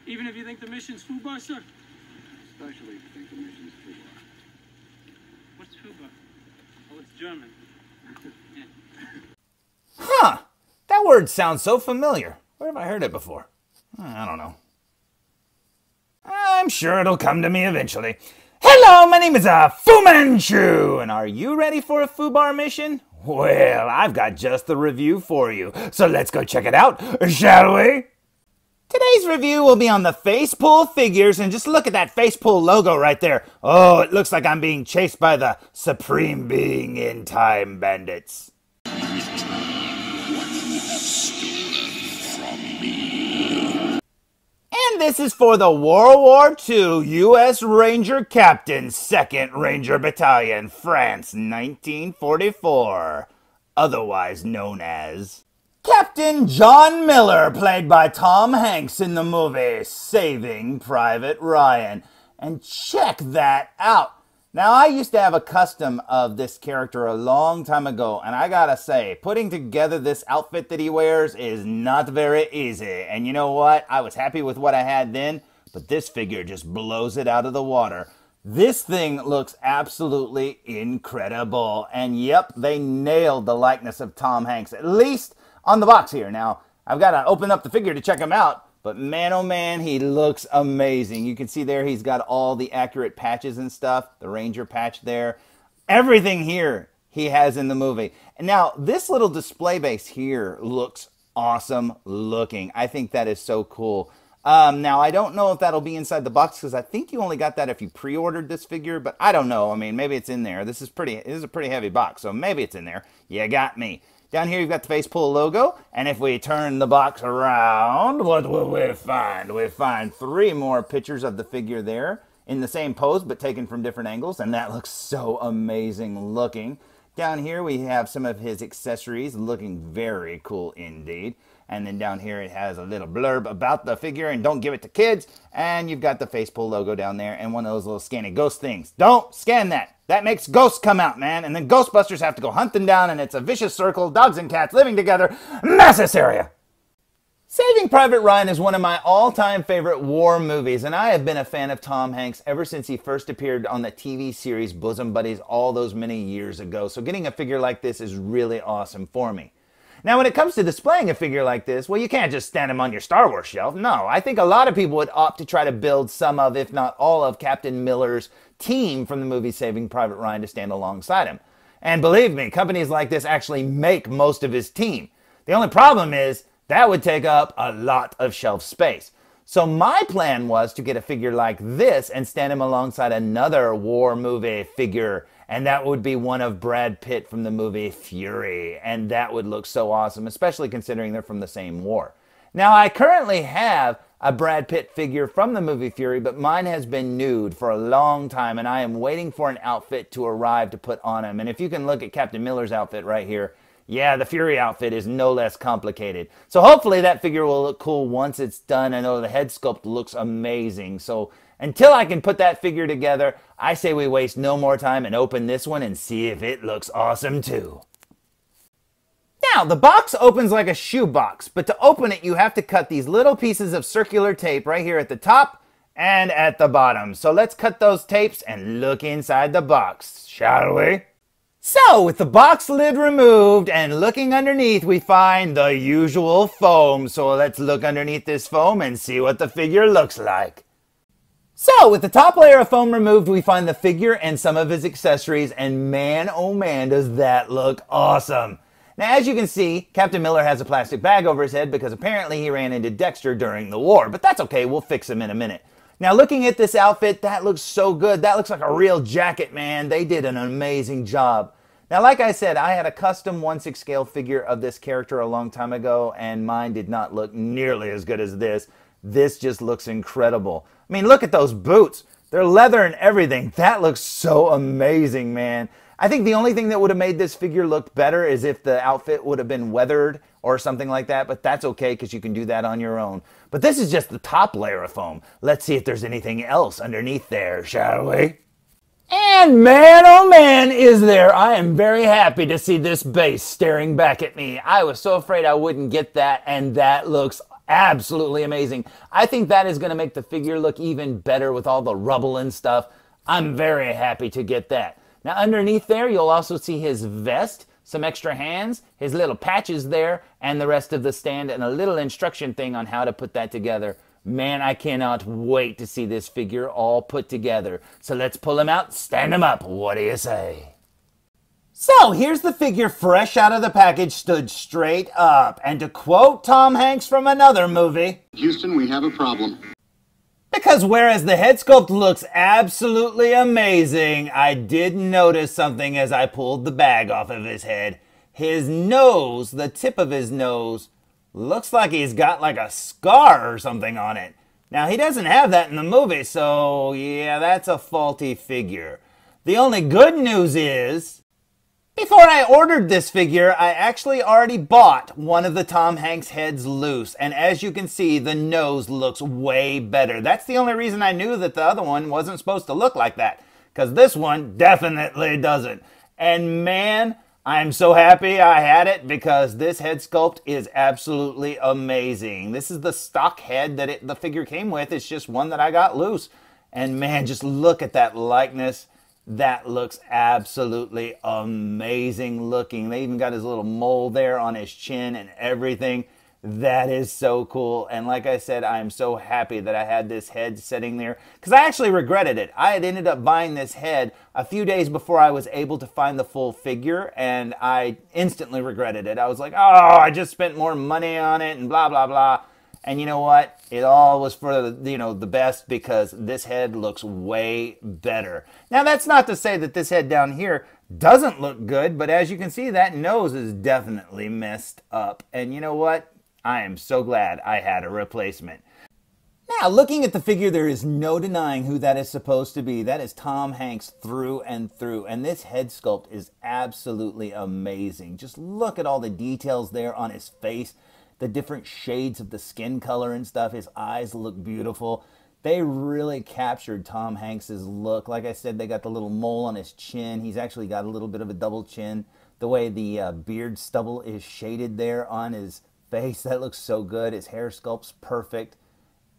Even if you think the mission's fubar, sir? Especially if you think the mission's fubar. What's fubar? Oh, it's German. Yeah. Huh! That word sounds so familiar. Where have I heard it before? I don't know. I'm sure it'll come to me eventually. Hello, my name is Fu Manchu, and are you ready for a fubar mission? Well, I've got just the review for you, so let's go check it out, shall we? Today's review will be on the FacePool figures, and just look at that FacePool logo right there. Oh, it looks like I'm being chased by the Supreme Being in Time bandits. And this is for the World War II U.S. Ranger Captain, 2nd Ranger Battalion, France, 1944. Otherwise known as Captain John Miller, played by Tom Hanks in the movie Saving Private Ryan. And check that out. Now, I used to have a custom of this character a long time ago, and I gotta say, putting together this outfit that he wears is not very easy. And you know what? I was happy with what I had then, but this figure just blows it out of the water. This thing looks absolutely incredible. And yep, they nailed the likeness of Tom Hanks, at least on the box here. Now, I've got to open up the figure to check him out. But man, oh man, he looks amazing. You can see there he's got all the accurate patches and stuff. The Ranger patch there. Everything here he has in the movie. And now, this little display base here looks awesome looking. I think that is so cool. Now, I don't know if that'll be inside the box because I think you only got that if you pre-ordered this figure. But I don't know. I mean, maybe it's in there. This is a pretty heavy box, so maybe it's in there. You got me. Down here, you've got the FacePool logo, and if we turn the box around, what will we find? We find 3 more pictures of the figure there in the same pose, but taken from different angles, and that looks so amazing looking. Down here, we have some of his accessories looking very cool indeed. And then down here, it has a little blurb about the figure, and don't give it to kids. And you've got the FacePool logo down there, and one of those little scanny ghost things. Don't scan that. That makes ghosts come out, man. And then Ghostbusters have to go hunt them down, and it's a vicious circle, dogs and cats living together, mass hysteria. Saving Private Ryan is one of my all-time favorite war movies, and I have been a fan of Tom Hanks ever since he first appeared on the TV series Bosom Buddies all those many years ago. So getting a figure like this is really awesome for me. Now, when it comes to displaying a figure like this, well, you can't just stand him on your Star Wars shelf. No, I think a lot of people would opt to try to build some of, if not all of, Captain Miller's team from the movie Saving Private Ryan to stand alongside him. And believe me, companies like this actually make most of his team. The only problem is that would take up a lot of shelf space. So my plan was to get a figure like this and stand him alongside another war movie figure. And that would be one of Brad Pitt from the movie Fury. And that would look so awesome, especially considering they're from the same war. Now, I currently have a Brad Pitt figure from the movie Fury, but mine has been nude for a long time, and I am waiting for an outfit to arrive to put on him. And if you can look at Captain Miller's outfit right here, yeah, the Fury outfit is no less complicated. So hopefully that figure will look cool once it's done. I know the head sculpt looks amazing. So until I can put that figure together, I say we waste no more time and open this one and see if it looks awesome too. Now, the box opens like a shoebox, but to open it, you have to cut these little pieces of circular tape right here at the top and at the bottom. So let's cut those tapes and look inside the box, shall we? So, with the box lid removed and looking underneath, we find the usual foam. So let's look underneath this foam and see what the figure looks like. So, with the top layer of foam removed, we find the figure and some of his accessories, and man, oh man, does that look awesome. Now, as you can see, Captain Miller has a plastic bag over his head because apparently he ran into Dexter during the war, but that's okay, we'll fix him in a minute. Now, looking at this outfit, that looks so good. That looks like a real jacket, man. They did an amazing job. Now, like I said, I had a custom 1/6 scale figure of this character a long time ago, and mine did not look nearly as good as this. This just looks incredible. I mean, look at those boots. They're leather and everything. That looks so amazing, man. I think the only thing that would have made this figure look better is if the outfit would have been weathered or something like that, but that's okay because you can do that on your own. But this is just the top layer of foam. Let's see if there's anything else underneath there, shall we? And man, oh man, is there. I am very happy to see this base staring back at me. I was so afraid I wouldn't get that, and that looks absolutely amazing. I think that is going to make the figure look even better with all the rubble and stuff. I'm very happy to get that. Now underneath there, you'll also see his vest, some extra hands, his little patches there, and the rest of the stand, and a little instruction thing on how to put that together. Man, I cannot wait to see this figure all put together. So let's pull him out, stand him up. What do you say? So here's the figure fresh out of the package, stood straight up. And to quote Tom Hanks from another movie, Houston, we have a problem. because whereas the head sculpt looks absolutely amazing, I did notice something as I pulled the bag off of his head. His nose, the tip of his nose, looks like he's got like a scar or something on it. Now, he doesn't have that in the movie, so yeah, that's a faulty figure. The only good news is, before I ordered this figure, I actually already bought one of the Tom Hanks heads loose. And as you can see, the nose looks way better. That's the only reason I knew that the other one wasn't supposed to look like that. Because this one definitely doesn't. And man, I'm so happy I had it because this head sculpt is absolutely amazing. This is the stock head that the figure came with. It's just one that I got loose. And man, just look at that likeness. That looks absolutely amazing looking. They even got his little mole there on his chin and everything. That is so cool. And like I said, I am so happy that I had this head sitting there because I actually regretted it. I had ended up buying this head a few days before I was able to find the full figure, and I instantly regretted it. I was like, oh, I just spent more money on it and blah, blah, blah. And you know what? It all was for the best because this head looks way better. Now, that's not to say that this head down here doesn't look good, but as you can see, that nose is definitely messed up. And you know what? I am so glad I had a replacement. Now, looking at the figure, there is no denying who that is supposed to be. That is Tom Hanks through and through. And this head sculpt is absolutely amazing. Just look at all the details there on his face. The different shades of the skin color and stuff. His eyes look beautiful. They really captured Tom Hanks's look. Like I said, they got the little mole on his chin. He's actually got a little bit of a double chin. The way the beard stubble is shaded there on his face, that looks so good. His hair sculpt's perfect.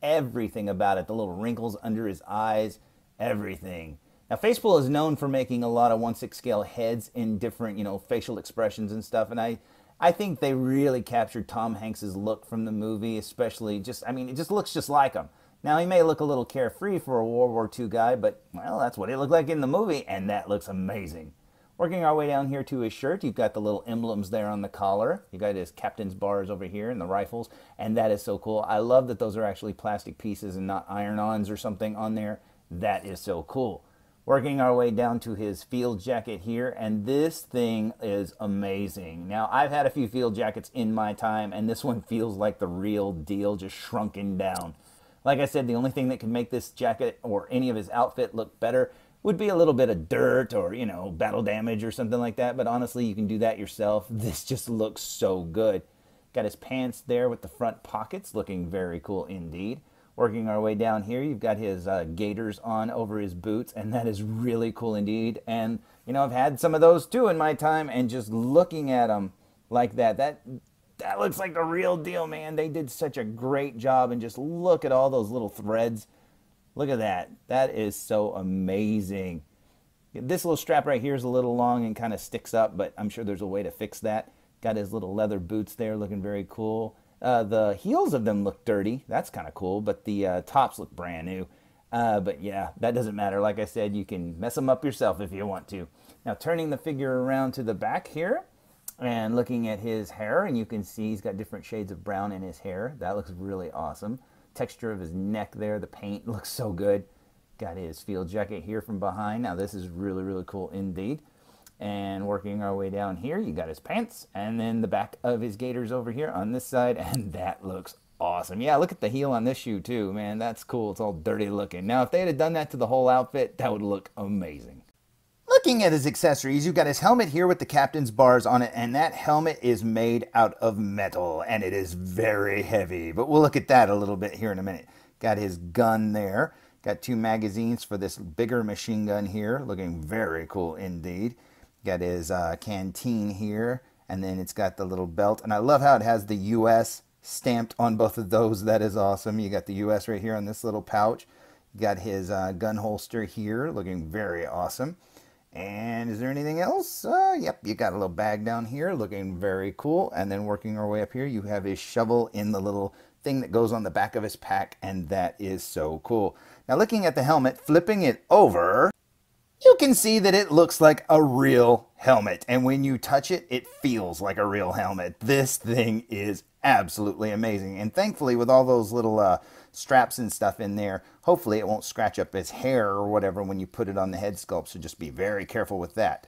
Everything about it. The little wrinkles under his eyes. Everything. Now, FacePool is known for making a lot of 1/6 scale heads in different, facial expressions and stuff. And I think they really captured Tom Hanks's look from the movie, especially it just looks just like him. Now, he may look a little carefree for a World War II guy, but, well, that's what he looked like in the movie, and that looks amazing. Working our way down here to his shirt, you've got the little emblems there on the collar. You got his captain's bars over here and the rifles, and that is so cool. I love that those are actually plastic pieces and not iron-ons or something on there. That is so cool. Working our way down to his field jacket here, and this thing is amazing. Now, I've had a few field jackets in my time, and this one feels like the real deal, just shrunken down. Like I said, the only thing that can make this jacket or any of his outfit look better would be a little bit of dirt or, battle damage or something like that, but honestly, you can do that yourself. This just looks so good. Got his pants there with the front pockets, looking very cool indeed. Working our way down here, you've got his gaiters on over his boots, and that is really cool indeed. And, I've had some of those too in my time, and just looking at them like that looks like the real deal, man. They did such a great job, and just look at all those little threads. Look at that. That is so amazing. This little strap right here is a little long and kind of sticks up, but I'm sure there's a way to fix that. Got his little leather boots there looking very cool. The heels of them look dirty. That's kind of cool, but the tops look brand new. But yeah, that doesn't matter. Like I said, you can mess them up yourself if you want to. Now, turning the figure around to the back here and looking at his hair, and you can see he's got different shades of brown in his hair. That looks really awesome. Texture of his neck there, the paint looks so good. Got his field jacket here from behind. Now, this is really, really cool indeed. And working our way down here, you got his pants, and then the back of his gaiters over here on this side, and that looks awesome. Yeah, look at the heel on this shoe too, man. That's cool. It's all dirty looking. Now, if they had done that to the whole outfit, that would look amazing. Looking at his accessories, you've got his helmet here with the captain's bars on it, and that helmet is made out of metal, and it is very heavy. But we'll look at that a little bit here in a minute. Got his gun there. Got 2 magazines for this bigger machine gun here, looking very cool indeed. Got his canteen here, and then it's got the little belt, and I love how it has the U.S. stamped on both of those. That is awesome. You got the U.S. right here on this little pouch. You got his gun holster here, looking very awesome. And is there anything else? Yep, you got a little bag down here, looking very cool. And then working our way up here, you have his shovel in the little thing that goes on the back of his pack, and that is so cool. Now looking at the helmet, flipping it over, you can see that it looks like a real helmet. And when you touch it, it feels like a real helmet. This thing is absolutely amazing. And thankfully, with all those little straps and stuff in there, hopefully it won't scratch up his hair or whatever when you put it on the head sculpt. So just be very careful with that.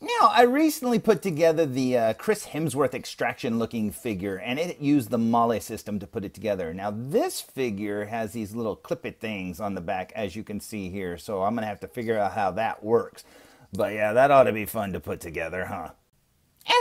Now, I recently put together the Chris Hemsworth extraction looking figure, and it used the Molly system to put it together. Now, this figure has these little clip-it things on the back, as you can see here, so I'm going to have to figure out how that works. But yeah, that ought to be fun to put together, huh?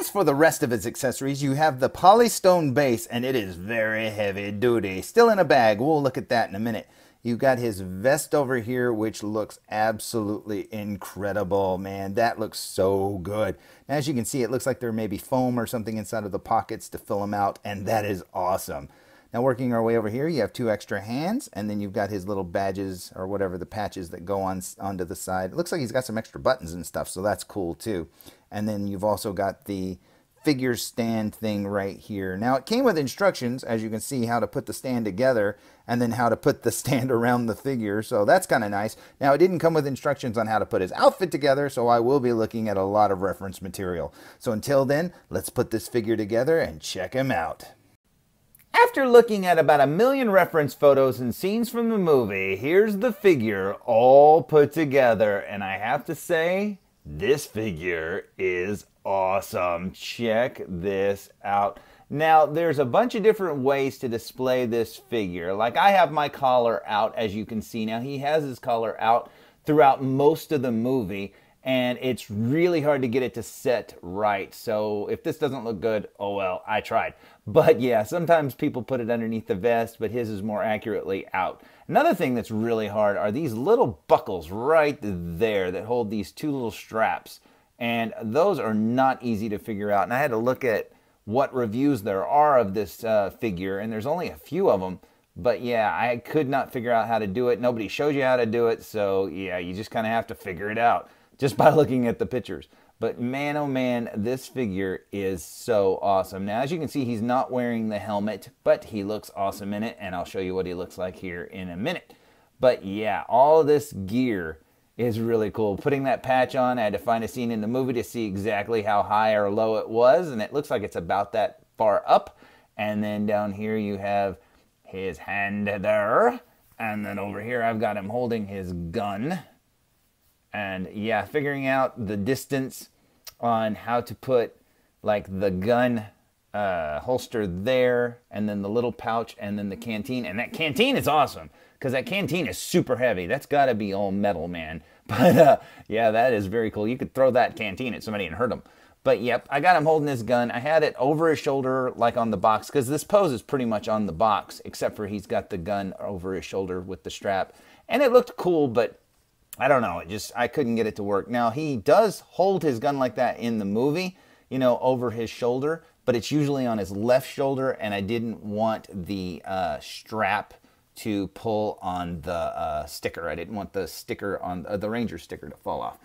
As for the rest of its accessories, you have the polystone base, and it is very heavy duty. Still in a bag. We'll look at that in a minute. You've got his vest over here, which looks absolutely incredible, man. That looks so good. Now, as you can see, it looks like there may be foam or something inside of the pockets to fill them out, and that is awesome. Now, working our way over here, you have 2 extra hands, and then you've got his little badges or whatever, the patches that go onto the side. It looks like he's got some extra buttons and stuff, so that's cool too. And then you've also got the figure stand thing right here. Now, it came with instructions, as you can see, how to put the stand together and then how to put the stand around the figure, so that's kind of nice. Now, it didn't come with instructions on how to put his outfit together, so I will be looking at a lot of reference material. So until then, let's put this figure together and check him out. After looking at about 1 million reference photos and scenes from the movie, here's the figure all put together, and I have to say, this figure is awesome. Check this out. Now, there's a bunch of different ways to display this figure. Like, I have my collar out, as you can see. Now, he has his collar out throughout most of the movie, and it's really hard to get it to set right. So if this doesn't look good, oh well, I tried. But yeah, sometimes people put it underneath the vest, but his is more accurately out. Another thing that's really hard are these little buckles right there that hold these 2 little straps. And those are not easy to figure out. And I had to look at what reviews there are of this figure, and there's only a few of them. But yeah, I could not figure out how to do it. Nobody shows you how to do it, so yeah, you just kind of have to figure it out just by looking at the pictures. But man, oh man, this figure is so awesome. Now, as you can see, he's not wearing the helmet, but he looks awesome in it, and I'll show you what he looks like here in a minute. But yeah, all this gear is really cool. Putting that patch on, I had to find a scene in the movie to see exactly how high or low it was, and it looks like it's about that far up. And then down here you have his hand there, and then over here I've got him holding his gun. And yeah, figuring out the distance on how to put like the gun holster there, and then the little pouch, and then the canteen. And that canteen is awesome, because that canteen is super heavy. That's got to be all metal, man. But yeah, that is very cool. You could throw that canteen at somebody and hurt them. But yep, I got him holding his gun. I had it over his shoulder, like on the box, because this pose is pretty much on the box, except for he's got the gun over his shoulder with the strap. And it looked cool, but I don't know, I couldn't get it to work. Now, he does hold his gun like that in the movie, you know, over his shoulder, but it's usually on his left shoulder, and I didn't want the strap to pull on the sticker. I didn't want the sticker on the Ranger sticker to fall off.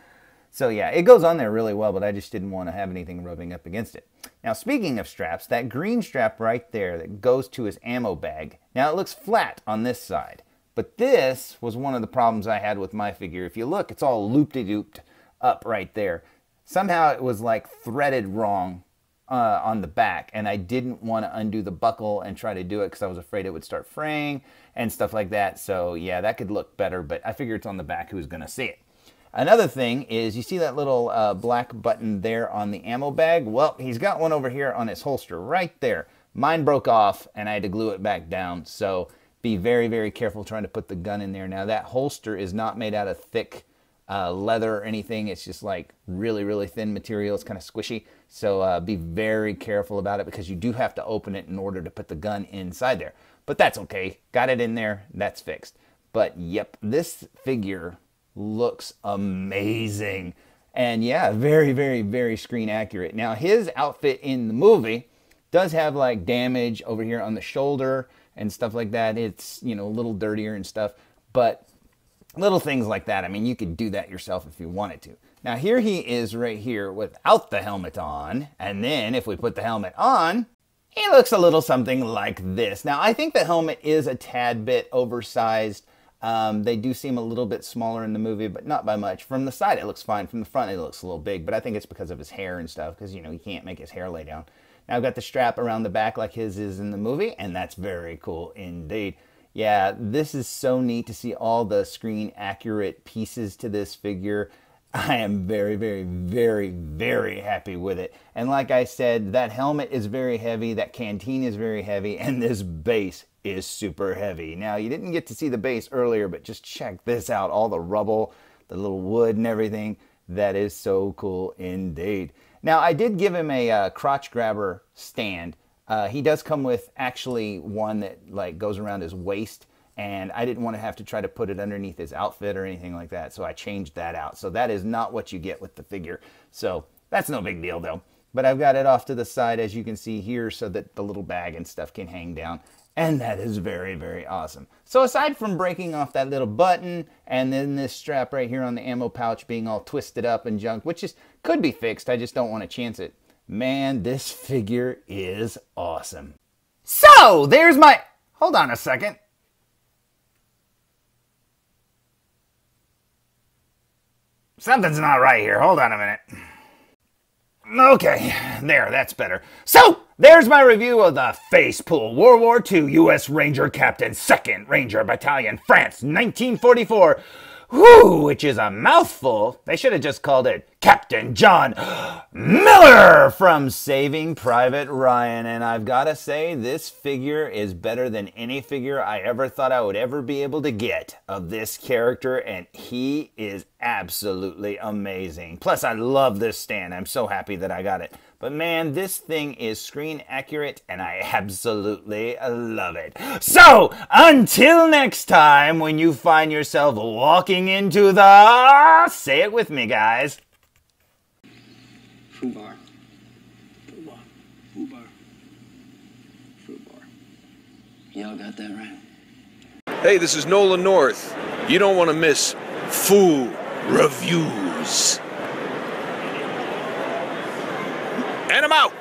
So yeah, it goes on there really well, but I just didn't want to have anything rubbing up against it. Now, speaking of straps, that green strap right there that goes to his ammo bag, now it looks flat on this side. But this was one of the problems I had with my figure. If you look, it's all loop-de-dooped up right there. Somehow it was like threaded wrong on the back, and I didn't want to undo the buckle and try to do it because I was afraid it would start fraying and stuff like that. So yeah, that could look better, but I figure it's on the back, who's going to see it. Another thing is, you see that little black button there on the ammo bag? Well, he's got one over here on his holster right there. Mine broke off, and I had to glue it back down, so be very, very careful trying to put the gun in there. Now, that holster is not made out of thick leather or anything. It's just like really, really thin material. It's kind of squishy. So be very careful about it, because you do have to open it in order to put the gun inside there. But that's okay. Got it in there. That's fixed. But yep, this figure looks amazing. And yeah, very, very, very screen accurate. Now, his outfit in the movie Does have like damage over here on the shoulder and stuff like that. It's, you know, a little dirtier and stuff, but little things like that. I mean, you could do that yourself if you wanted to. Now here he is right here without the helmet on. And then if we put the helmet on, he looks a little something like this. Now I think the helmet is a tad bit oversized. They do seem a little bit smaller in the movie, but not by much. From the side it looks fine. From the front it looks a little big, but I think it's because of his hair and stuff, because, you know, he can't make his hair lay down. Now I've got the strap around the back like his is in the movie, and that's very cool indeed. Yeah, this is so neat to see all the screen accurate pieces to this figure. I am very, very, very, very happy with it. And like I said, that helmet is very heavy, that canteen is very heavy, and this base is super heavy. Now, you didn't get to see the base earlier, but just check this out. All the rubble, the little wood and everything. That is so cool indeed. Now, I did give him a crotch grabber stand. He does come with actually one that like goes around his waist, and I didn't want to have to try to put it underneath his outfit or anything like that, so I changed that out. So that is not what you get with the figure. So that's no big deal though. But I've got it off to the side, as you can see here, so that the little bag and stuff can hang down. And that is very, very awesome. So aside from breaking off that little button and then this strap right here on the ammo pouch being all twisted up and junk, which could be fixed, I just don't want to chance it. Man, this figure is awesome. So there's my... Hold on a second. Something's not right here. Hold on a minute. Okay, there, that's better. So, there's my review of the FacePool World War II U.S. Ranger Captain 2nd Ranger Battalion, France, 1944. Whew, which is a mouthful. They should have just called it Captain John Miller from Saving Private Ryan. And I've got to say, this figure is better than any figure I ever thought I would ever be able to get of this character. And he is absolutely amazing. Plus, I love this stand. I'm so happy that I got it. But man, this thing is screen accurate and I absolutely love it. So, until next time, when you find yourself walking into the... Say it with me, guys. Fubar. Fubar. Fubar. Fubar. Y'all got that right? Hey, this is Nolan North. You don't want to miss Fool Reviews. And I'm out.